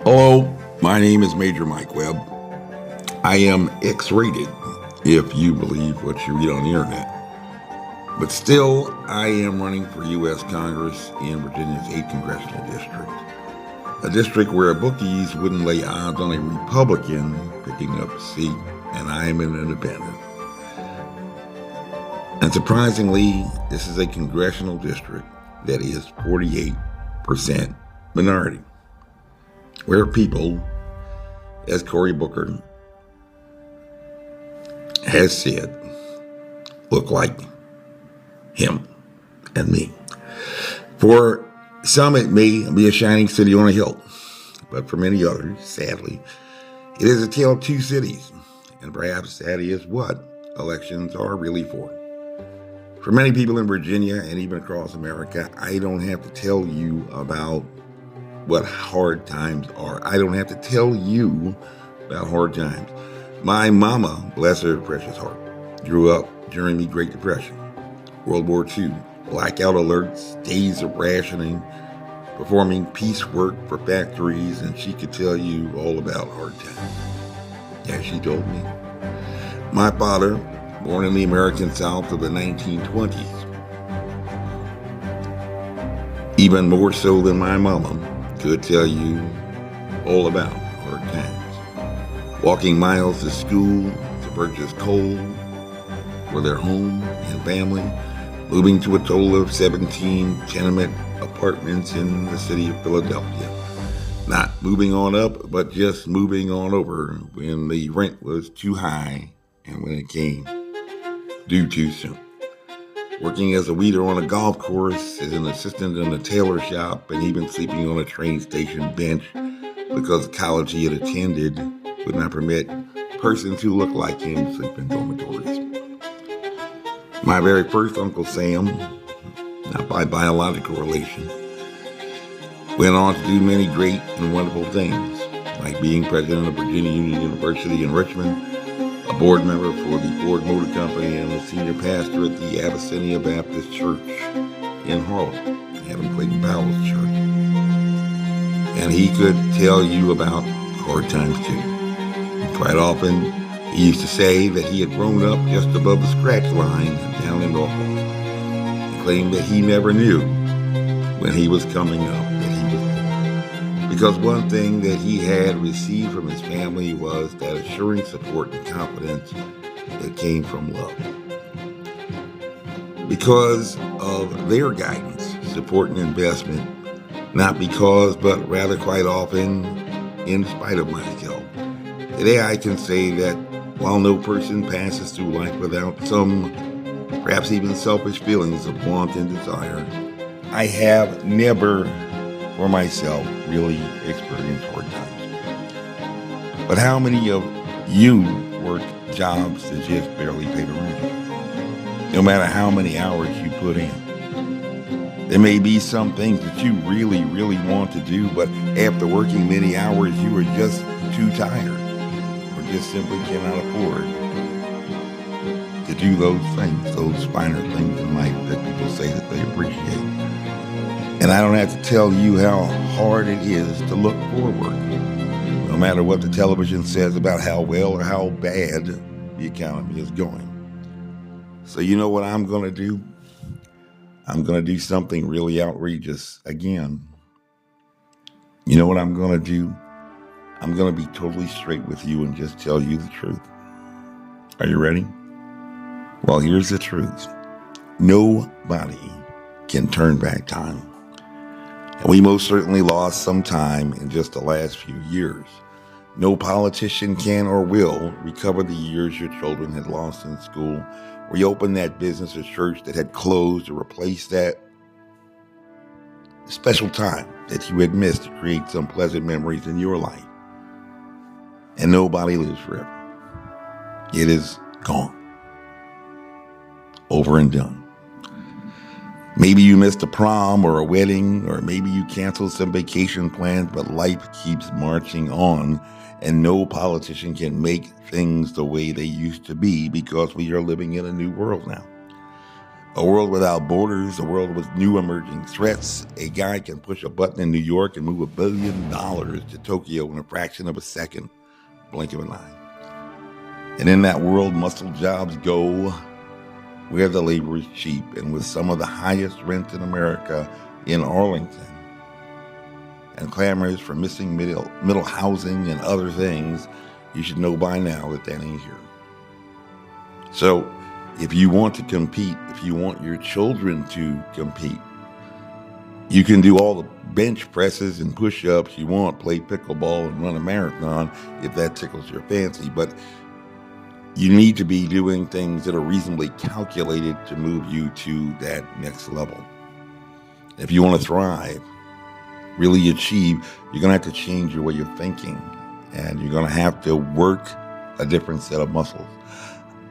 Hello, my name is Major Mike Webb. I am X-rated, if you believe what you read on the internet. But still, I am running for U.S. Congress in Virginia's 8th Congressional District. A district where bookies wouldn't lay odds on a Republican picking up a seat, and I am an independent. And surprisingly, this is a congressional district that is 48% minority, where people, as Cory Booker has said, look like him and me. For some, it may be a shining city on a hill, but for many others, sadly, it is a tale of two cities, and perhaps that is what elections are really for. For many people in Virginia and even across America, I don't have to tell you about what hard times are. I don't have to tell you about hard times. My mama, bless her precious heart, grew up during the Great Depression, World War II, blackout alerts, days of rationing, performing piecework for factories, and she could tell you all about hard times. As she told me. My father, born in the American South of the 1920s, even more so than my mama, could tell you all about hard times. Walking miles to school to purchase coal for their home and family, moving to a total of 17 tenement apartments in the city of Philadelphia. Not moving on up, but just moving on over when the rent was too high and when it came due too soon. Working as a weeder on a golf course, as an assistant in a tailor shop, and even sleeping on a train station bench because the college he had attended would not permit persons who looked like him to sleep in dormitories. My very first Uncle Sam, not by biological relation, went on to do many great and wonderful things, like being president of Virginia Union University in Richmond, a board member for the Ford Motor Company, and a senior pastor at the Abyssinia Baptist Church in Harlem, Adam Clayton Powell's church. And he could tell you about hard times too. Quite often, he used to say that he had grown up just above the scratch line down in Norfolk, and claimed that he never knew when he was coming up that he was poor. Because one thing that he had received from his family was that assuring support and confidence that came from love. Because of their guidance, support, and investment, not because, but rather quite often in spite of myself. Today I can say that while no person passes through life without some, perhaps even selfish feelings of want and desire, I have never, for myself, really experienced hard times. But how many of you work jobs that just barely pay the rent? No matter how many hours you put in. There may be some things that you really, really want to do, but after working many hours, you are just too tired, or just simply cannot afford to do those things, those finer things in life that people say that they appreciate. And I don't have to tell you how hard it is to look for work, no matter what the television says about how well or how bad the economy is going. So you know what I'm going to do? I'm going to do something really outrageous again. You know what I'm going to do? I'm going to be totally straight with you and just tell you the truth. Are you ready? Well, here's the truth. Nobody can turn back time. And we most certainly lost some time in just the last few years. No politician can or will recover the years your children had lost in school, reopen that business or church that had closed, or replace that special time that you had missed to create some pleasant memories in your life. And nobody lives forever. It is gone. Over and done. Maybe you missed a prom or a wedding, or maybe you canceled some vacation plans, but life keeps marching on, and no politician can make things the way they used to be because we are living in a new world now. A world without borders, a world with new emerging threats. A guy can push a button in New York and move $1 billion to Tokyo in a fraction of a second, blink of an eye. And in that world, muscle jobs go where the labor is cheap, and with some of the highest rents in America in Arlington, and clamors for missing middle housing and other things, you should know by now that ain't here. So if you want to compete, if you want your children to compete, you can do all the bench presses and push-ups you want, play pickleball and run a marathon if that tickles your fancy, but you need to be doing things that are reasonably calculated to move you to that next level. If you want to thrive, really achieve, you're going to have to change your way of thinking, and you're going to have to work a different set of muscles.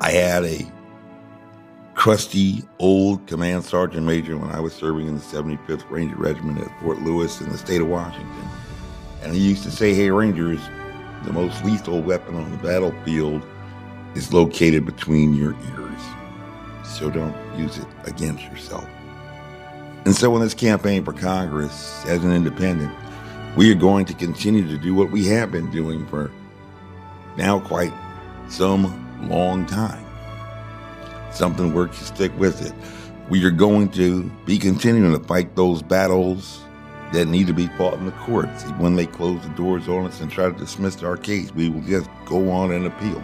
I had a crusty old command sergeant major when I was serving in the 75th Ranger Regiment at Fort Lewis in the state of Washington. And he used to say, hey, Rangers, the most lethal weapon on the battlefield is located between your ears. So don't use it against yourself. And so in this campaign for Congress, as an independent, we are going to continue to do what we have been doing for now quite some long time. Something works, you stick with it. We are going to be continuing to fight those battles that need to be fought in the courts. When they close the doors on us and try to dismiss our case, we will just go on and appeal.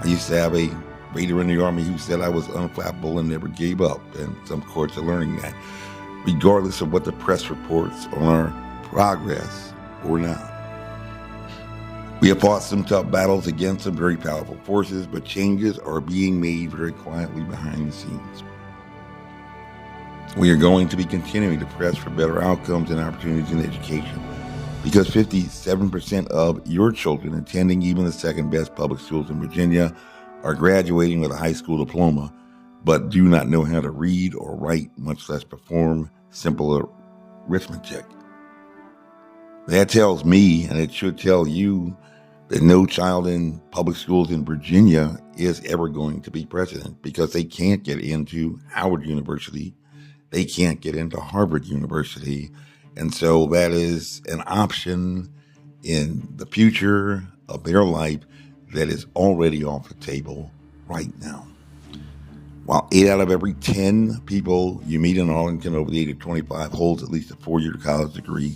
I used to have a raider in the Army who said I was unflappable and never gave up, and some courts are learning that, regardless of what the press reports on our progress or not. We have fought some tough battles against some very powerful forces, but changes are being made very quietly behind the scenes. We are going to be continuing to press for better outcomes and opportunities in education, because 57% of your children attending even the second best public schools in Virginia are graduating with a high school diploma, but do not know how to read or write, much less perform simple arithmetic. That tells me, and it should tell you, that no child in public schools in Virginia is ever going to be president, because they can't get into Howard University. They can't get into Harvard University. And so that is an option in the future of their life that is already off the table right now. While 8 out of every 10 people you meet in Arlington over the age of 25 holds at least a 4-year college degree,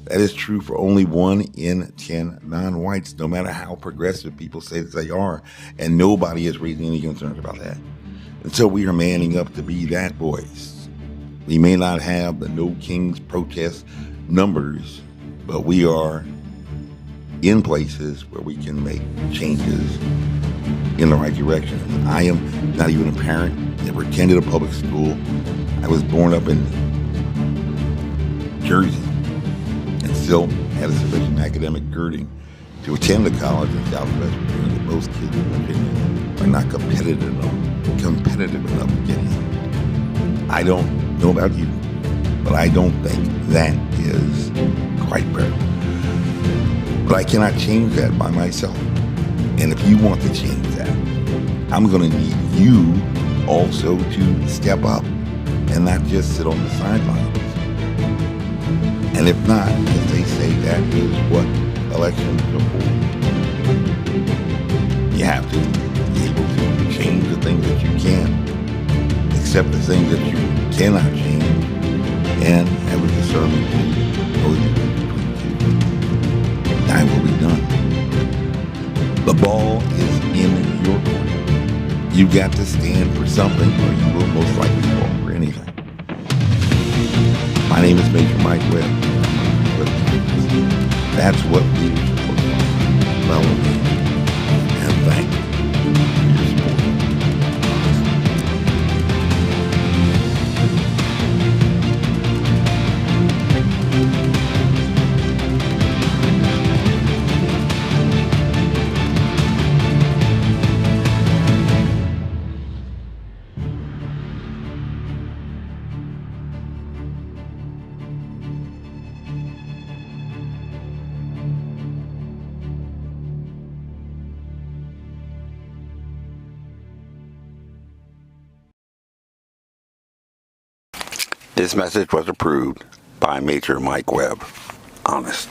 that is true for only 1 in 10 non-whites, no matter how progressive people say that they are. And nobody is raising any concerns about that. And so we are manning up to be that voice. We may not have the No Kings protest numbers, but we are in places where we can make changes in the right direction. I am not even a parent, never attended a public school. I was born up in Jersey and still had a sufficient academic girding to attend a college in Southwest Virginia that most kids in Virginia are not competitive enough to get in. I don't know about you, but I don't think that is quite fair. But I cannot change that by myself. And if you want to change that, I'm going to need you also to step up and not just sit on the sidelines. And if not, as they say, that is what elections are for. You have to be able to change the things that you can, accept the things that you cannot change, and have a discernment to know the difference between the two. Time will be done. The ball is in your court. You've got to stand for something, or you will most likely fall for anything. My name is Major Mike Webb. That's what leadership looks like. Well, and thank you. This message was approved by Major Mike Webb. Honest.